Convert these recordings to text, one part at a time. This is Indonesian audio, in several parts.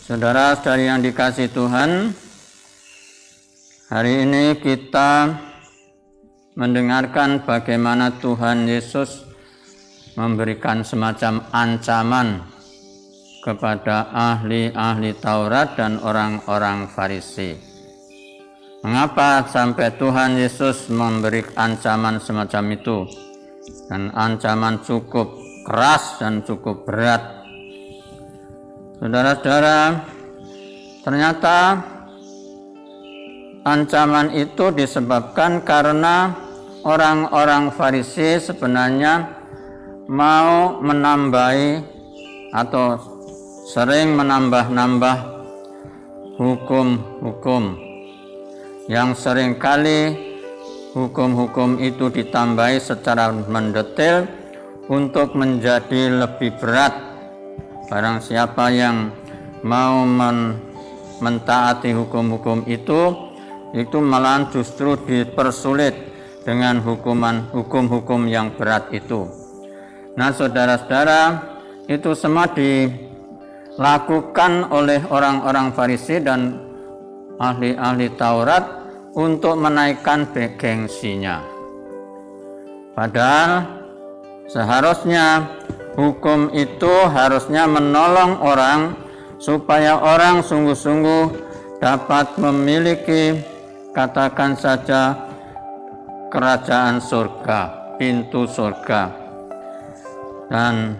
Saudara-saudari yang dikasihi Tuhan, hari ini kita mendengarkan bagaimana Tuhan Yesus memberikan semacam ancaman kepada ahli-ahli Taurat dan orang-orang Farisi. Mengapa sampai Tuhan Yesus memberi ancaman semacam itu? Dan ancaman cukup keras dan cukup berat. Saudara-saudara, ternyata ancaman itu disebabkan karena orang-orang Farisi sebenarnya mau menambahi atau sering menambah-nambah hukum-hukum yang seringkali hukum-hukum itu ditambahi secara mendetail untuk menjadi lebih berat. Barang siapa yang mau mentaati hukum-hukum itu malahan justru dipersulit dengan hukum-hukum yang berat itu. Nah, saudara-saudara, itu semua dilakukan oleh orang-orang Farisi dan ahli-ahli Taurat untuk menaikkan gengsinya. Padahal seharusnya hukum itu harusnya menolong orang supaya orang sungguh-sungguh dapat memiliki, katakan saja, kerajaan surga, pintu surga. Dan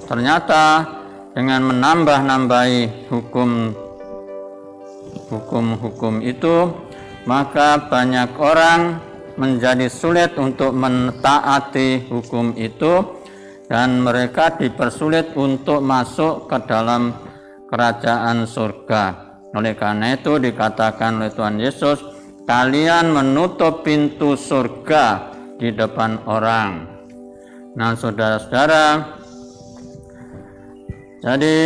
ternyata dengan menambah-nambahi hukum-hukum itu, maka banyak orang menjadi sulit untuk mentaati hukum itu, dan mereka dipersulit untuk masuk ke dalam kerajaan surga. Oleh karena itu dikatakan oleh Tuhan Yesus, kalian menutup pintu surga di depan orang. Nah, saudara-saudara, jadi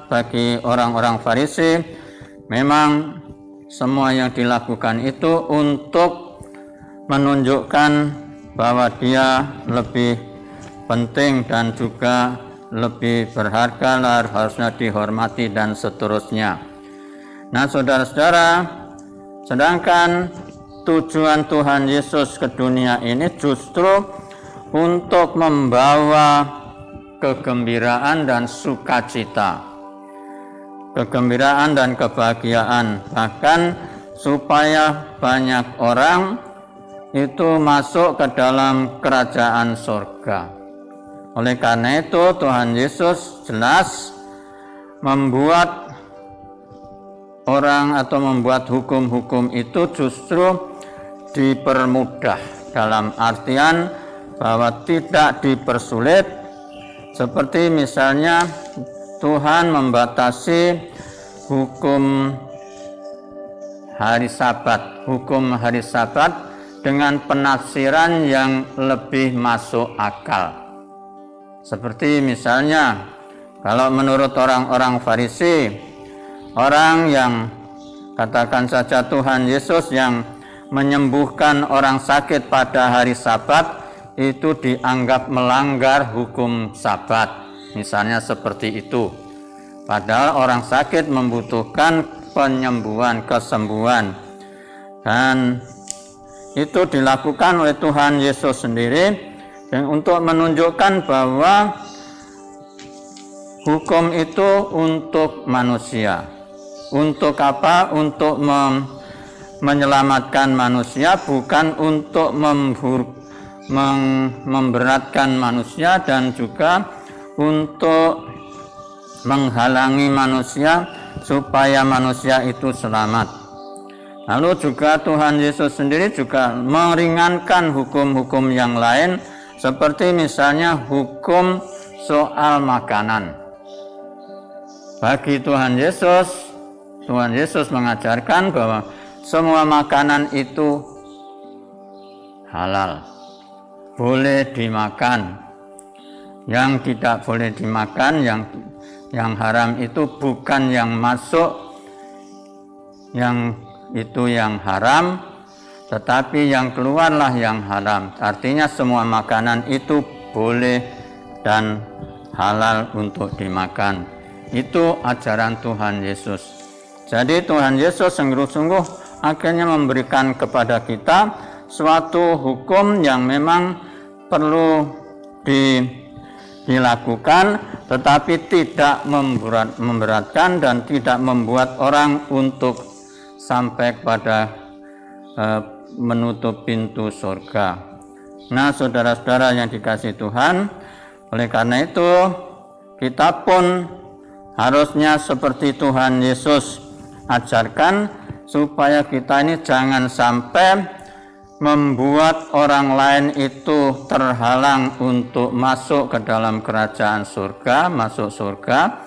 bagi orang-orang Farisi, memang semua yang dilakukan itu untuk menunjukkan bahwa dia lebih penting dan juga lebih berharga, harusnya dihormati dan seterusnya. Nah, saudara-saudara, sedangkan tujuan Tuhan Yesus ke dunia ini justru untuk membawa kegembiraan dan sukacita, kegembiraan dan kebahagiaan, bahkan supaya banyak orang itu masuk ke dalam kerajaan surga. Oleh karena itu Tuhan Yesus jelas membuat orang atau membuat hukum-hukum itu justru dipermudah, dalam artian bahwa tidak dipersulit. Seperti misalnya Tuhan membatasi hukum hari Sabat dengan penafsiran yang lebih masuk akal. Seperti misalnya, kalau menurut orang-orang Farisi, orang yang, katakan saja Tuhan Yesus yang menyembuhkan orang sakit pada hari Sabat, itu dianggap melanggar hukum Sabat. Misalnya seperti itu. Padahal orang sakit membutuhkan penyembuhan, kesembuhan. Dan itu dilakukan oleh Tuhan Yesus sendiri, dan untuk menunjukkan bahwa hukum itu untuk manusia. Untuk apa? Untuk menyelamatkan manusia, bukan untuk memberatkan manusia dan juga untuk menghalangi manusia supaya manusia itu selamat. Lalu juga Tuhan Yesus sendiri juga meringankan hukum-hukum yang lain, seperti misalnya hukum soal makanan. Bagi Tuhan Yesus mengajarkan bahwa semua makanan itu halal, boleh dimakan. Yang tidak boleh dimakan, yang haram itu bukan yang masuk, yang itu yang haram, tetapi yang keluarlah yang haram. Artinya semua makanan itu boleh dan halal untuk dimakan. Itu ajaran Tuhan Yesus. Jadi Tuhan Yesus sungguh-sungguh akhirnya memberikan kepada kita suatu hukum yang memang perlu dilakukan, tetapi tidak memberatkan dan tidak membuat orang untuk sampai pada menutup pintu surga. Nah, saudara-saudara yang dikasihi Tuhan, oleh karena itu kita pun harusnya seperti Tuhan Yesus ajarkan, supaya kita ini jangan sampai membuat orang lain itu terhalang untuk masuk ke dalam kerajaan surga, masuk surga,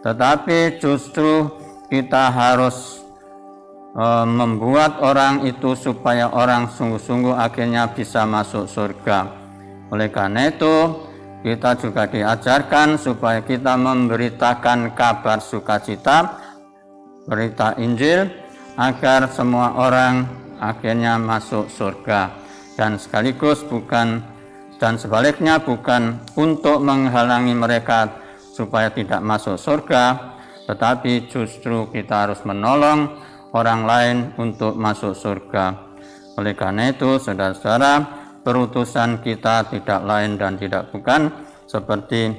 tetapi justru kita harus membuat orang itu supaya orang sungguh-sungguh akhirnya bisa masuk surga. Oleh karena itu kita juga diajarkan supaya kita memberitakan kabar sukacita, berita Injil, agar semua orang akhirnya masuk surga, dan sekaligus sebaliknya bukan untuk menghalangi mereka supaya tidak masuk surga, tetapi justru kita harus menolong orang lain untuk masuk surga. Oleh karena itu, saudara-saudara, perutusan kita tidak lain dan tidak bukan seperti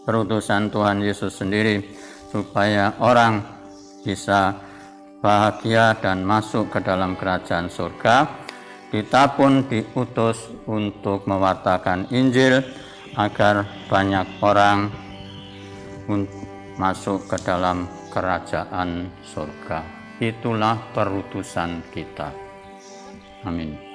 perutusan Tuhan Yesus sendiri, supaya orang bisa bahagia dan masuk ke dalam kerajaan surga. Kita pun diutus untuk mewartakan Injil agar banyak orang masuk ke dalam kerajaan surga. Itulah perutusan kita. Amin.